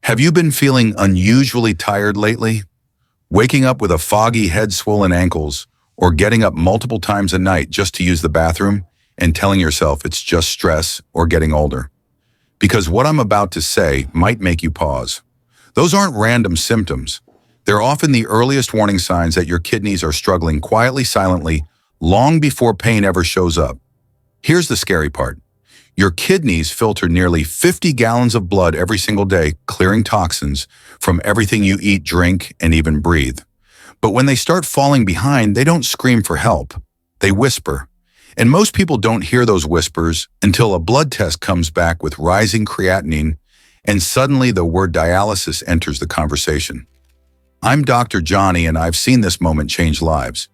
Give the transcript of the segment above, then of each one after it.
Have you been feeling unusually tired lately? Waking up with a foggy head, swollen ankles, or getting up multiple times a night just to use the bathroom and telling yourself it's just stress or getting older? Because what I'm about to say might make you pause. Those aren't random symptoms. They're often the earliest warning signs that your kidneys are struggling quietly, silently, long before pain ever shows up. Here's the scary part. Your kidneys filter nearly 50 gallons of blood every single day, clearing toxins from everything you eat, drink, and even breathe. But when they start falling behind, they don't scream for help. They whisper. And most people don't hear those whispers until a blood test comes back with rising creatinine, and suddenly the word dialysis enters the conversation. I'm Dr. Johnny, and I've seen this moment change lives.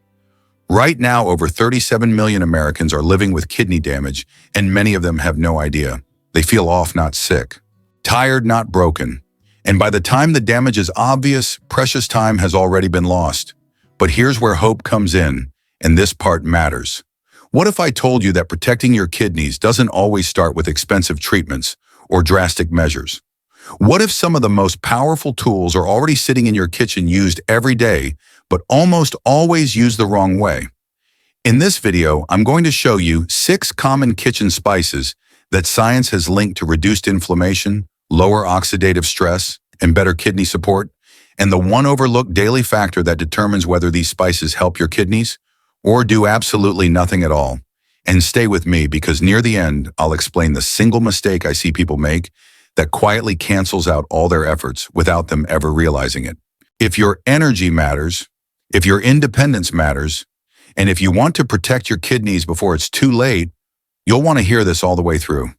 Right now, over 37 million Americans are living with kidney damage, and many of them have no idea. They feel off, not sick. Tired, not broken. And by the time the damage is obvious, precious time has already been lost. But here's where hope comes in, and this part matters. What if I told you that protecting your kidneys doesn't always start with expensive treatments or drastic measures? What if some of the most powerful tools are already sitting in your kitchen, used every day, but almost always used the wrong way? In this video, I'm going to show you 6 common kitchen spices that science has linked to reduced inflammation, lower oxidative stress, and better kidney support, and the one overlooked daily factor that determines whether these spices help your kidneys or do absolutely nothing at all. And stay with me, because near the end, I'll explain the single mistake I see people make that quietly cancels out all their efforts without them ever realizing it. If your energy matters, if your independence matters, and if you want to protect your kidneys before it's too late, you'll want to hear this all the way through.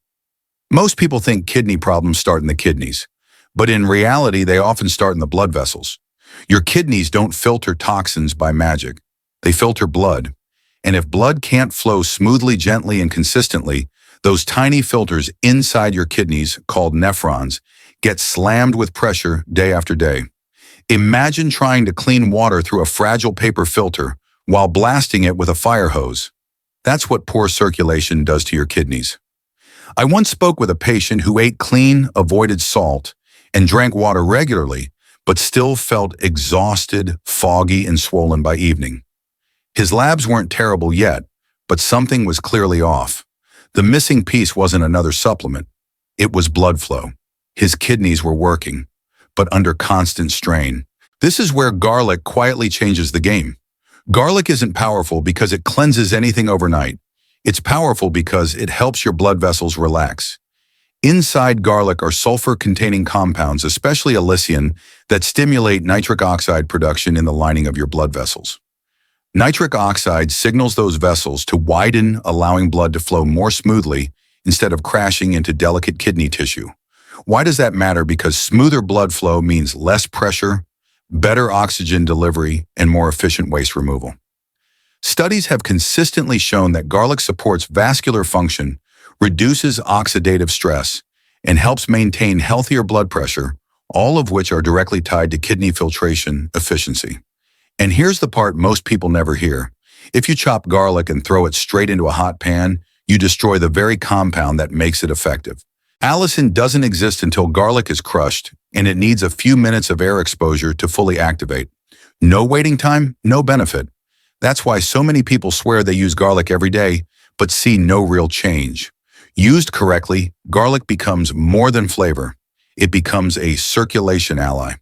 Most people think kidney problems start in the kidneys, but in reality, they often start in the blood vessels. Your kidneys don't filter toxins by magic. They filter blood. And if blood can't flow smoothly, gently, and consistently, those tiny filters inside your kidneys, called nephrons, get slammed with pressure day after day. Imagine trying to clean water through a fragile paper filter while blasting it with a fire hose. That's what poor circulation does to your kidneys. I once spoke with a patient who ate clean, avoided salt, and drank water regularly, but still felt exhausted, foggy, and swollen by evening. His labs weren't terrible yet, but something was clearly off. The missing piece wasn't another supplement. It was blood flow. His kidneys were working, but under constant strain. This is where garlic quietly changes the game. Garlic isn't powerful because it cleanses anything overnight. It's powerful because it helps your blood vessels relax. Inside garlic are sulfur-containing compounds, especially allicin, that stimulate nitric oxide production in the lining of your blood vessels. Nitric oxide signals those vessels to widen, allowing blood to flow more smoothly instead of crashing into delicate kidney tissue. Why does that matter? Because smoother blood flow means less pressure, better oxygen delivery, and more efficient waste removal. Studies have consistently shown that garlic supports vascular function, reduces oxidative stress, and helps maintain healthier blood pressure, all of which are directly tied to kidney filtration efficiency. And here's the part most people never hear. If you chop garlic and throw it straight into a hot pan, you destroy the very compound that makes it effective. Allicin doesn't exist until garlic is crushed, and it needs a few minutes of air exposure to fully activate. No waiting time, no benefit. That's why so many people swear they use garlic every day, but see no real change. Used correctly, garlic becomes more than flavor. It becomes a circulation ally.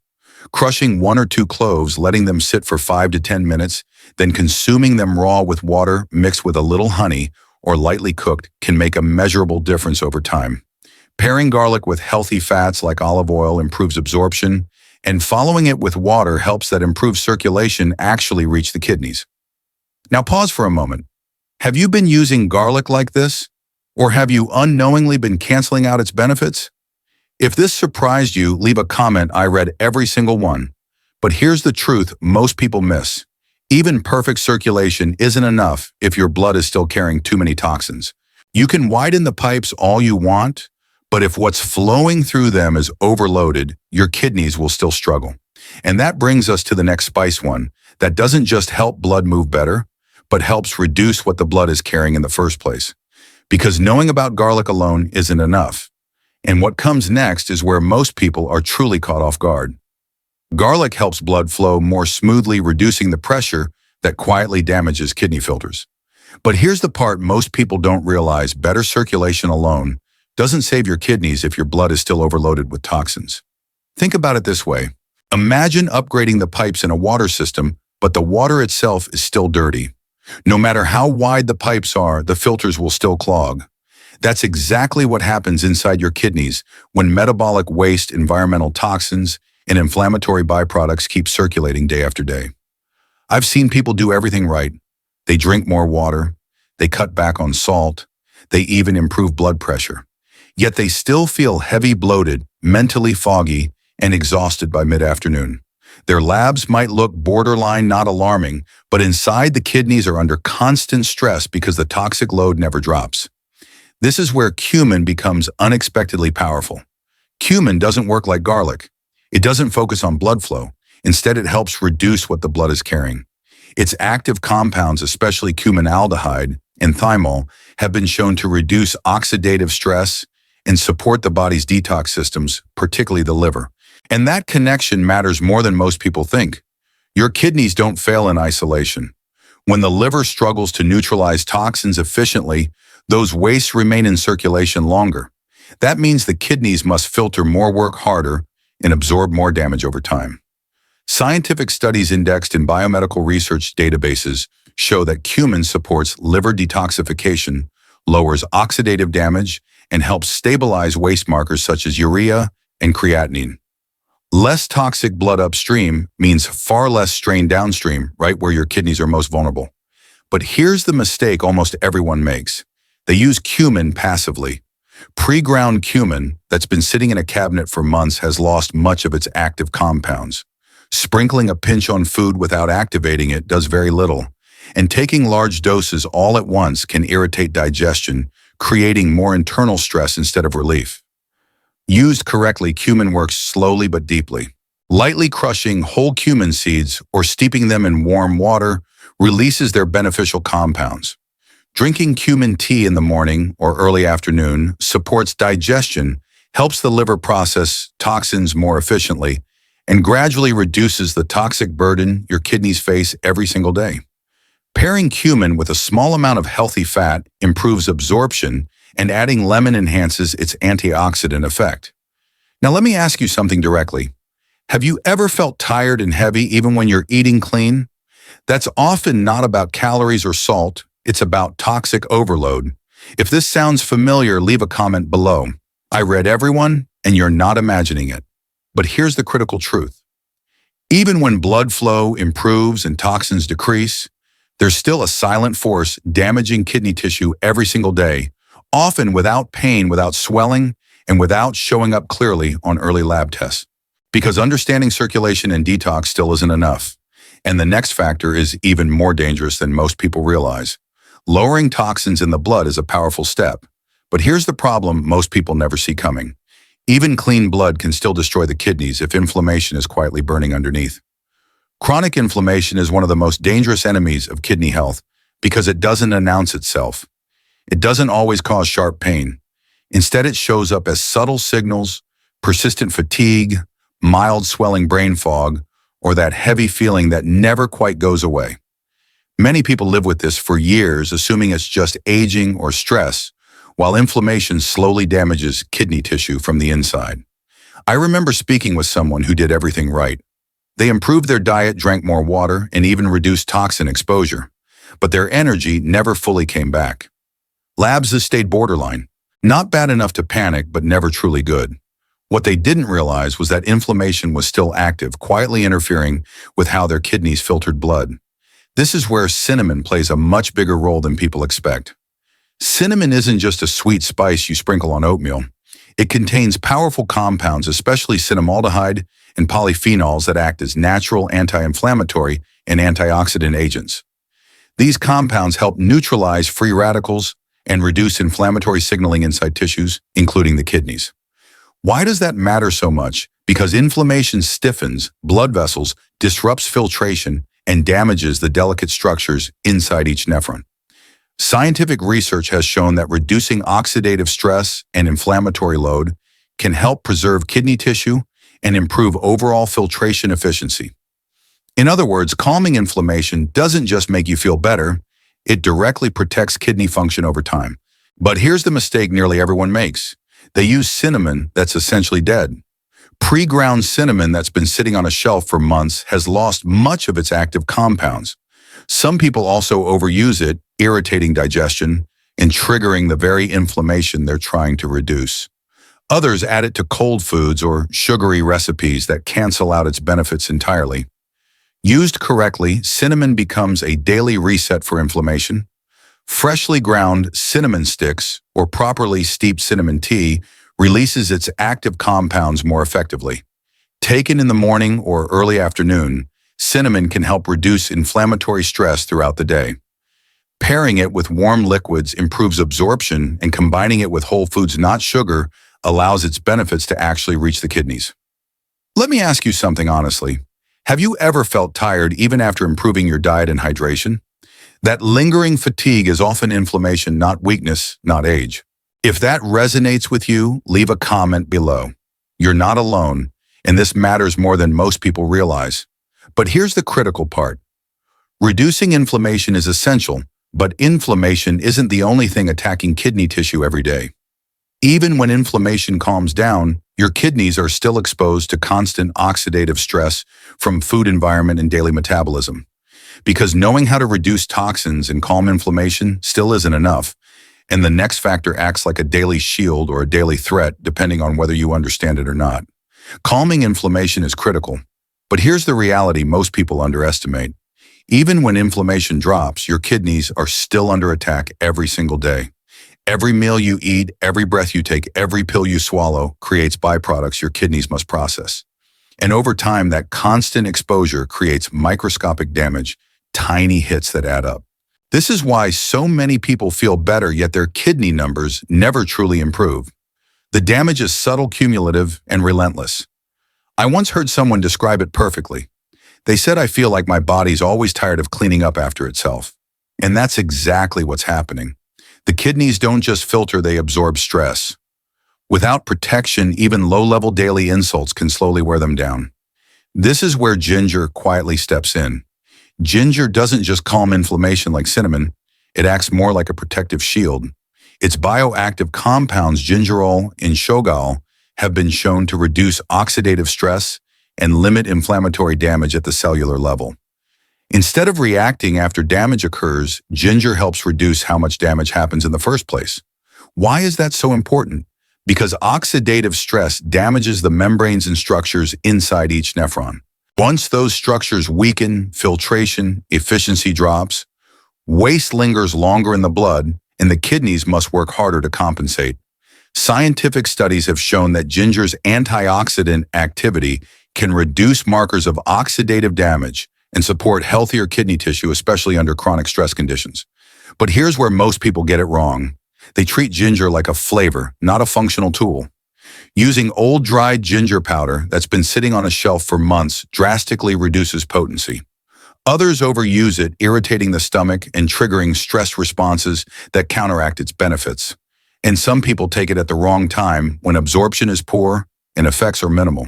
Crushing 1 or 2 cloves, letting them sit for 5 to 10 minutes, then consuming them raw with water mixed with a little honey or lightly cooked can make a measurable difference over time. Pairing garlic with healthy fats like olive oil improves absorption, and following it with water helps that improved circulation actually reach the kidneys. Now pause for a moment. Have you been using garlic like this? Or have you unknowingly been canceling out its benefits? If this surprised you, leave a comment. I read every single one. But here's the truth most people miss. Even perfect circulation isn't enough if your blood is still carrying too many toxins. You can widen the pipes all you want, but if what's flowing through them is overloaded, your kidneys will still struggle. And that brings us to the next spice one that doesn't just help blood move better, but helps reduce what the blood is carrying in the first place. Because knowing about garlic alone isn't enough. And what comes next is where most people are truly caught off guard. Garlic helps blood flow more smoothly, reducing the pressure that quietly damages kidney filters. But here's the part most people don't realize: better circulation alone doesn't save your kidneys if your blood is still overloaded with toxins. Think about it this way. Imagine upgrading the pipes in a water system, but the water itself is still dirty. No matter how wide the pipes are, the filters will still clog. That's exactly what happens inside your kidneys when metabolic waste, environmental toxins, and inflammatory byproducts keep circulating day after day. I've seen people do everything right. They drink more water, they cut back on salt, they even improve blood pressure. Yet they still feel heavy, bloated, mentally foggy, and exhausted by mid-afternoon. Their labs might look borderline not alarming, but inside the kidneys are under constant stress because the toxic load never drops. This is where CUMIN becomes unexpectedly powerful. CUMIN doesn't work like garlic. It doesn't focus on blood flow. Instead, it helps reduce what the blood is carrying. Its active compounds, especially cuminaldehyde and thymol, have been shown to reduce oxidative stress and support the body's detox systems, particularly the liver. And that connection matters more than most people think. Your kidneys don't fail in isolation. When the liver struggles to neutralize toxins efficiently, those wastes remain in circulation longer. That means the kidneys must filter more, work harder, and absorb more damage over time. Scientific studies indexed in biomedical research databases show that CUMIN supports liver detoxification, lowers oxidative damage, and helps stabilize waste markers such as urea and creatinine. Less toxic blood upstream means far less strain downstream, right where your kidneys are most vulnerable. But here's the mistake almost everyone makes. They use CUMIN passively. Pre-ground CUMIN that's been sitting in a cabinet for months has lost much of its active compounds. Sprinkling a pinch on food without activating it does very little, and taking large doses all at once can irritate digestion, creating more internal stress instead of relief. Used correctly, CUMIN works slowly but deeply. Lightly crushing whole CUMIN seeds or steeping them in warm water releases their beneficial compounds. Drinking CUMIN tea in the morning or early afternoon supports digestion, helps the liver process toxins more efficiently, and gradually reduces the toxic burden your kidneys face every single day. Pairing CUMIN with a small amount of healthy fat improves absorption, and adding lemon enhances its antioxidant effect. Now let me ask you something directly. Have you ever felt tired and heavy even when you're eating clean? That's often not about calories or salt, it's about toxic overload. If this sounds familiar, leave a comment below. I read everyone, and you're not imagining it. But here's the critical truth. Even when blood flow improves and toxins decrease, there's still a silent force damaging kidney tissue every single day, often without pain, without swelling, and without showing up clearly on early lab tests. Because understanding circulation and detox still isn't enough. And the next factor is even more dangerous than most people realize. Lowering toxins in the blood is a powerful step. But here's the problem most people never see coming. Even clean blood can still destroy the kidneys if inflammation is quietly burning underneath. Chronic inflammation is one of the most dangerous enemies of kidney health because it doesn't announce itself. It doesn't always cause sharp pain. Instead, it shows up as subtle signals, persistent fatigue, mild swelling brain fog, or that heavy feeling that never quite goes away. Many people live with this for years, assuming it's just aging or stress, while inflammation slowly damages kidney tissue from the inside. I remember speaking with someone who did everything right. They improved their diet, drank more water, and even reduced toxin exposure. But their energy never fully came back. Labs have stayed borderline. Not bad enough to panic, but never truly good. What they didn't realize was that inflammation was still active, quietly interfering with how their kidneys filtered blood. This is where cinnamon plays a much bigger role than people expect. Cinnamon isn't just a sweet spice you sprinkle on oatmeal. It contains powerful compounds, especially cinnamaldehyde and polyphenols that act as natural anti-inflammatory and antioxidant agents. These compounds help neutralize free radicals and reduce inflammatory signaling inside tissues, including the kidneys. Why does that matter so much? Because inflammation stiffens blood vessels, disrupts filtration, and damages the delicate structures inside each nephron. Scientific research has shown that reducing oxidative stress and inflammatory load can help preserve kidney tissue and improve overall filtration efficiency. In other words, calming inflammation doesn't just make you feel better, it directly protects kidney function over time. But here's the mistake nearly everyone makes. They use cinnamon that's essentially dead. Pre-ground cinnamon that's been sitting on a shelf for months has lost much of its active compounds. Some people also overuse it, irritating digestion and triggering the very inflammation they're trying to reduce. Others add it to cold foods or sugary recipes that cancel out its benefits entirely. Used correctly, cinnamon becomes a daily reset for inflammation. Freshly ground cinnamon sticks or properly steeped cinnamon tea releases its active compounds more effectively. Taken in the morning or early afternoon, cinnamon can help reduce inflammatory stress throughout the day. Pairing it with warm liquids improves absorption, and combining it with whole foods, not sugar, allows its benefits to actually reach the kidneys. Let me ask you something honestly. Have you ever felt tired even after improving your diet and hydration? That lingering fatigue is often inflammation, not weakness, not age. If that resonates with you, leave a comment below. You're not alone, and this matters more than most people realize. But here's the critical part. Reducing inflammation is essential, but inflammation isn't the only thing attacking kidney tissue every day. Even when inflammation calms down, your kidneys are still exposed to constant oxidative stress from food environment and daily metabolism. Because knowing how to reduce toxins and calm inflammation still isn't enough, and the next factor acts like a daily shield or a daily threat, depending on whether you understand it or not. Calming inflammation is critical, but here's the reality most people underestimate. Even when inflammation drops, your kidneys are still under attack every single day. Every meal you eat, every breath you take, every pill you swallow creates byproducts your kidneys must process. And over time, that constant exposure creates microscopic damage, tiny hits that add up. This is why so many people feel better, yet their kidney numbers never truly improve. The damage is subtle, cumulative, and relentless. I once heard someone describe it perfectly. They said, "I feel like my body's always tired of cleaning up after itself." And that's exactly what's happening. The kidneys don't just filter, they absorb stress. Without protection, even low-level daily insults can slowly wear them down. This is where ginger quietly steps in. Ginger doesn't just calm inflammation like cinnamon, it acts more like a protective shield. Its bioactive compounds, gingerol and shogal, have been shown to reduce oxidative stress and limit inflammatory damage at the cellular level. Instead of reacting after damage occurs, ginger helps reduce how much damage happens in the first place. Why is that so important? Because oxidative stress damages the membranes and structures inside each nephron. Once those structures weaken, filtration efficiency drops, waste lingers longer in the blood, and the kidneys must work harder to compensate. Scientific studies have shown that ginger's antioxidant activity can reduce markers of oxidative damage and support healthier kidney tissue, especially under chronic stress conditions. But here's where most people get it wrong. They treat ginger like a flavor, not a functional tool. Using old dried ginger powder that's been sitting on a shelf for months drastically reduces potency. Others overuse it, irritating the stomach and triggering stress responses that counteract its benefits. And some people take it at the wrong time when absorption is poor and effects are minimal.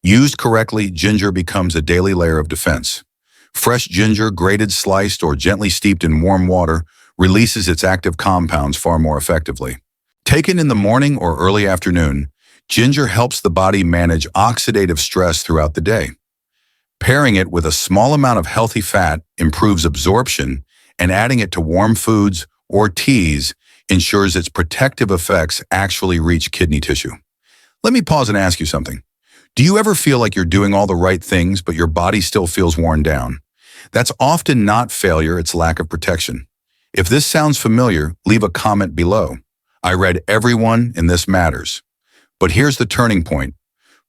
Used correctly, ginger becomes a daily layer of defense. Fresh ginger, grated, sliced, or gently steeped in warm water, releases its active compounds far more effectively. Taken in the morning or early afternoon, ginger helps the body manage oxidative stress throughout the day. Pairing it with a small amount of healthy fat improves absorption, and adding it to warm foods or teas ensures its protective effects actually reach kidney tissue. Let me pause and ask you something. Do you ever feel like you're doing all the right things, but your body still feels worn down? That's often not failure, it's lack of protection. If this sounds familiar, leave a comment below. I read everyone, and this matters. But here's the turning point.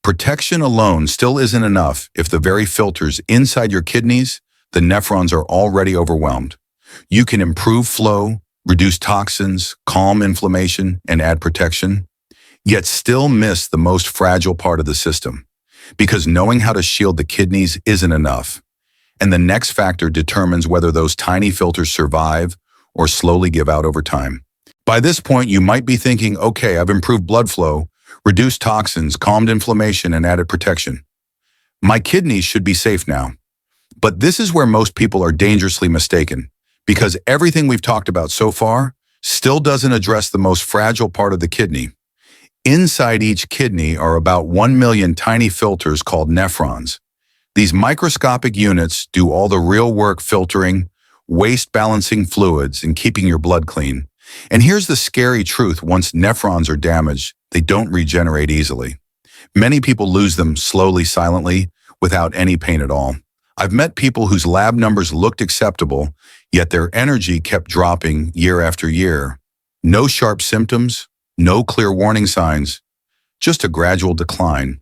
Protection alone still isn't enough if the very filters inside your kidneys, the nephrons, are already overwhelmed. You can improve flow, reduce toxins, calm inflammation, and add protection, yet still miss the most fragile part of the system. Because knowing how to shield the kidneys isn't enough. And the next factor determines whether those tiny filters survive or slowly give out over time. By this point, you might be thinking, okay, I've improved blood flow, reduced toxins, calmed inflammation, and added protection. My kidneys should be safe now. But this is where most people are dangerously mistaken, because everything we've talked about so far still doesn't address the most fragile part of the kidney. Inside each kidney are about 1 million tiny filters called nephrons. These microscopic units do all the real work filtering, waste balancing fluids, and keeping your blood clean. And here's the scary truth: once nephrons are damaged, they don't regenerate easily. Many people lose them slowly, silently, without any pain at all. I've met people whose lab numbers looked acceptable, yet their energy kept dropping year after year. No sharp symptoms, no clear warning signs, just a gradual decline.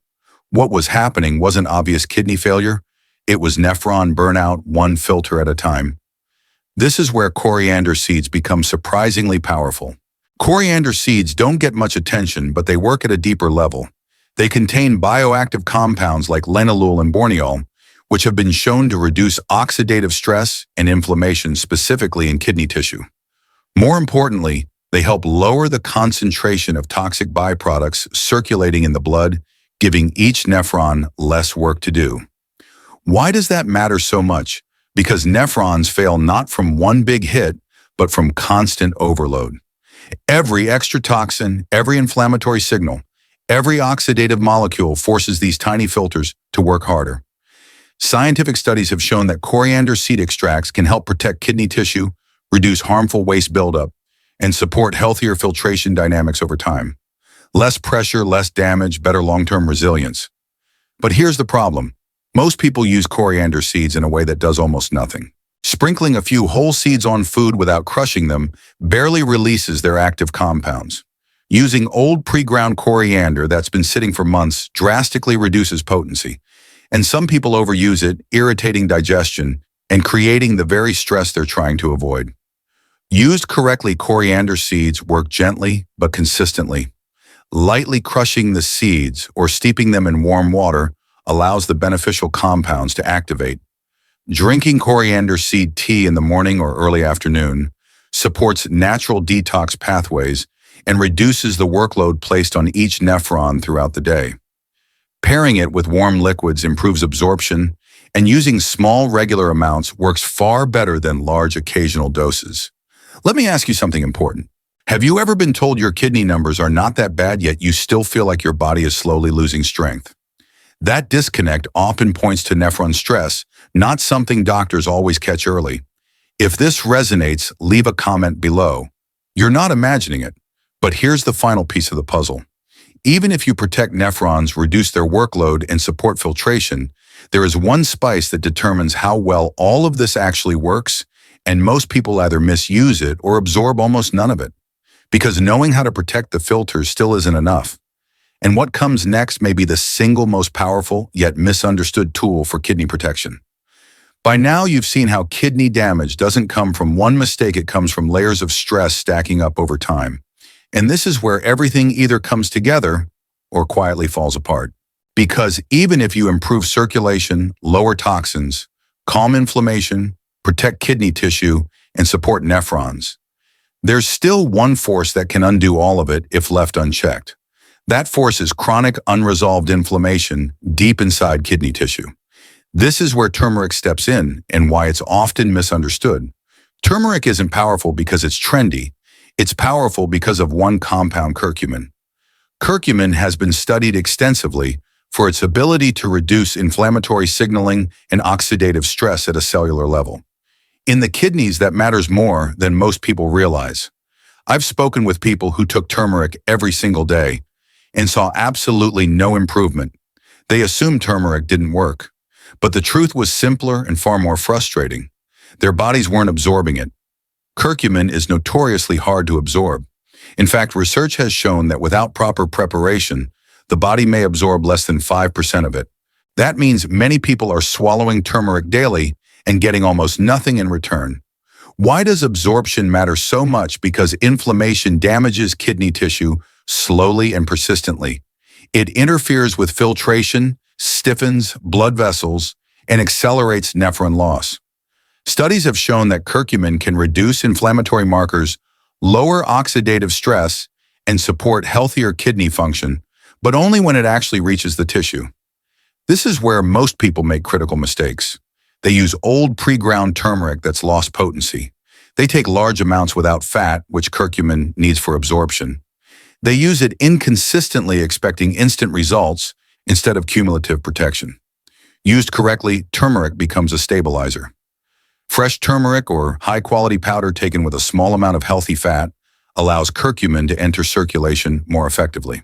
What was happening wasn't obvious kidney failure, it was nephron burnout, one filter at a time. This is where coriander seeds become surprisingly powerful. Coriander seeds don't get much attention, but they work at a deeper level. They contain bioactive compounds like linalool and borneol, which have been shown to reduce oxidative stress and inflammation, specifically in kidney tissue. More importantly, they help lower the concentration of toxic byproducts circulating in the blood, giving each nephron less work to do. Why does that matter so much? Because nephrons fail not from one big hit, but from constant overload. Every extra toxin, every inflammatory signal, every oxidative molecule forces these tiny filters to work harder. Scientific studies have shown that coriander seed extracts can help protect kidney tissue, reduce harmful waste buildup, and support healthier filtration dynamics over time. Less pressure, less damage, better long-term resilience. But here's the problem. Most people use coriander seeds in a way that does almost nothing. Sprinkling a few whole seeds on food without crushing them barely releases their active compounds. Using old pre-ground coriander that's been sitting for months drastically reduces potency. And some people overuse it, irritating digestion and creating the very stress they're trying to avoid. Used correctly, coriander seeds work gently but consistently. Lightly crushing the seeds or steeping them in warm water allows the beneficial compounds to activate. Drinking coriander seed tea in the morning or early afternoon supports natural detox pathways and reduces the workload placed on each nephron throughout the day. Pairing it with warm liquids improves absorption, and using small, regular amounts works far better than large occasional doses. Let me ask you something important. Have you ever been told your kidney numbers are not that bad, yet you still feel like your body is slowly losing strength? That disconnect often points to nephron stress, not something doctors always catch early. If this resonates, leave a comment below. You're not imagining it, but here's the final piece of the puzzle. Even if you protect nephrons, reduce their workload, and support filtration, there is one spice that determines how well all of this actually works, and most people either misuse it or absorb almost none of it. Because knowing how to protect the filters still isn't enough. And what comes next may be the single most powerful yet misunderstood tool for kidney protection. By now, you've seen how kidney damage doesn't come from one mistake, it comes from layers of stress stacking up over time. And this is where everything either comes together or quietly falls apart. Because even if you improve circulation, lower toxins, calm inflammation, protect kidney tissue, and support nephrons, there's still one force that can undo all of it if left unchecked. That force is chronic, unresolved inflammation deep inside kidney tissue. This is where turmeric steps in and why it's often misunderstood. Turmeric isn't powerful because it's trendy. It's powerful because of one compound, curcumin. Curcumin has been studied extensively for its ability to reduce inflammatory signaling and oxidative stress at a cellular level. In the kidneys, that matters more than most people realize. I've spoken with people who took turmeric every single day and saw absolutely no improvement. They assumed turmeric didn't work. But the truth was simpler and far more frustrating. Their bodies weren't absorbing it. Curcumin is notoriously hard to absorb. In fact, research has shown that without proper preparation, the body may absorb less than 5% of it. That means many people are swallowing turmeric daily and getting almost nothing in return. Why does absorption matter so much? Because inflammation damages kidney tissue slowly and persistently. It interferes with filtration, stiffens blood vessels, and accelerates nephron loss. Studies have shown that curcumin can reduce inflammatory markers, lower oxidative stress, and support healthier kidney function, but only when it actually reaches the tissue. This is where most people make critical mistakes. They use old pre-ground turmeric that's lost potency. They take large amounts without fat, which curcumin needs for absorption. They use it inconsistently, expecting instant results instead of cumulative protection. Used correctly, turmeric becomes a stabilizer. Fresh turmeric or high-quality powder taken with a small amount of healthy fat allows curcumin to enter circulation more effectively.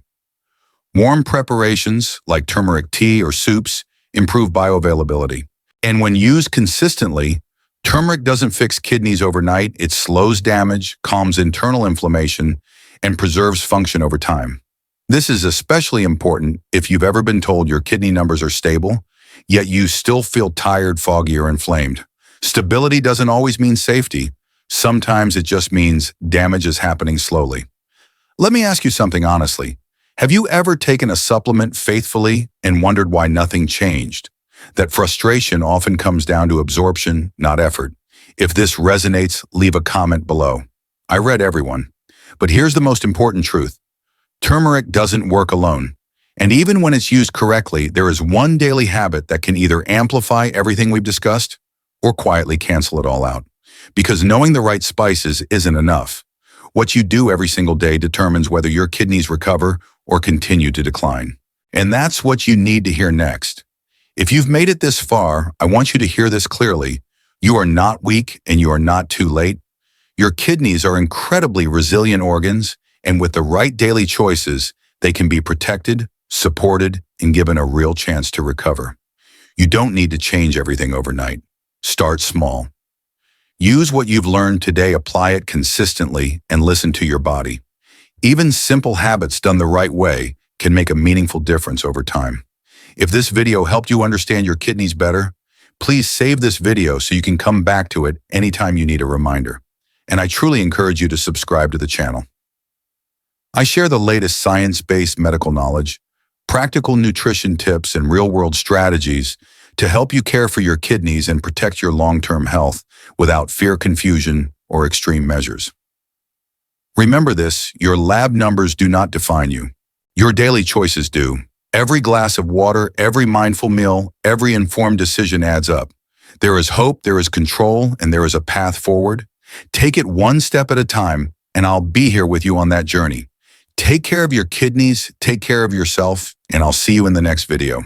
Warm preparations, like turmeric tea or soups, improve bioavailability. And when used consistently, turmeric doesn't fix kidneys overnight. It slows damage, calms internal inflammation, and preserves function over time. This is especially important if you've ever been told your kidney numbers are stable, yet you still feel tired, foggy, or inflamed. Stability doesn't always mean safety. Sometimes it just means damage is happening slowly. Let me ask you something honestly. Have you ever taken a supplement faithfully and wondered why nothing changed? That frustration often comes down to absorption, not effort. If this resonates, leave a comment below. I read everyone. But here's the most important truth. Turmeric doesn't work alone. And even when it's used correctly, there is one daily habit that can either amplify everything we've discussed or quietly cancel it all out. Because knowing the right spices isn't enough. What you do every single day determines whether your kidneys recover or continue to decline. And that's what you need to hear next. If you've made it this far, I want you to hear this clearly. You are not weak and you are not too late. Your kidneys are incredibly resilient organs, and with the right daily choices, they can be protected, supported, and given a real chance to recover. You don't need to change everything overnight. Start small. Use what you've learned today, apply it consistently, and listen to your body. Even simple habits done the right way can make a meaningful difference over time. If this video helped you understand your kidneys better, please save this video so you can come back to it anytime you need a reminder. And I truly encourage you to subscribe to the channel. I share the latest science-based medical knowledge, practical nutrition tips, and real-world strategies to help you care for your kidneys and protect your long-term health without fear, confusion, or extreme measures. Remember this, your lab numbers do not define you. Your daily choices do. Every glass of water, every mindful meal, every informed decision adds up. There is hope, there is control, and there is a path forward. Take it one step at a time, and I'll be here with you on that journey. Take care of your kidneys, take care of yourself, and I'll see you in the next video.